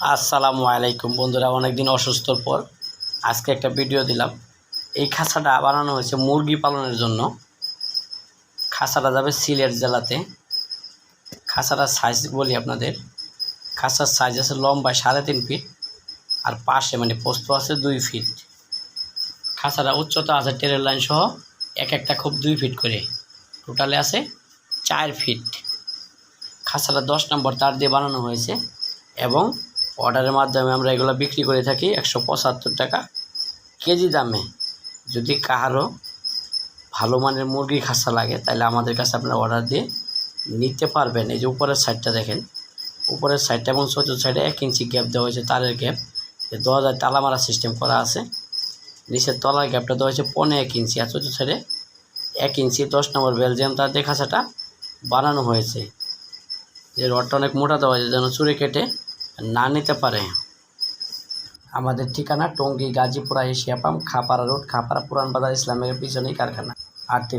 আসসালামু আলাইকুম বন্ধুরা, অনেকদিন অসুস্থর পর আজকে একটা ভিডিও দিলাম। এই খাঁচাটা বানানো হয়েছে মুরগি পালনের জন্য। খাঁচাটা যাবে সিলেট জেলাতে। খাঁচাটার সাইজ বলি আপনাদের। খাঁচার সাইজ আছে লম্বায় 3.5 ফিট আর পাশে প্রস্থ আছে 2 ফিট। খাঁচাটা উচ্চতা আছে টেরের লাইন সহ এক একটা খুব 2 ফিট করে, টোটালে আছে 4 ফিট। খাঁচাটা 10 নম্বর তার দিয়ে বানানো হয়েছে এবং অর্ডারের মাধ্যমে আমরা এগুলো বিক্রি করে থাকি 175 টাকা কেজি দামে। যদি কারো ভালো মানের মুরগি খাঁচা লাগে তাহলে আমাদের কাছে আপনারা অর্ডার দিয়ে নিতে পারবেন। এই যে উপরের সাইডটা দেখেন, উপরের সাইডটা এবং চতুর্থ সাইডে 1 ইঞ্চি গ্যাপ দেওয়া হয়েছে, তারের গ্যাপ। দরজায় তালা মারা সিস্টেম করা আছে। নিচের তলার গ্যাপটা দেওয়া হয়েছে 1.5 ইঞ্চি আর চতুর্থ সাইডে 1 ইঞ্চি 10 নম্বর বেলজিয়াম তার দিয়ে খাঁচাটা বানানো হয়েছে। যে রডটা অনেক মোটা দেওয়া হয়েছে যেন চুরে কেটে না নিতে পারে। আমাদের ঠিকানা Tongi, Gazipura, Asia pump, Khapara road, Khapara পুরান বাজার, ইসলামের পিছনেই কারখানা। আর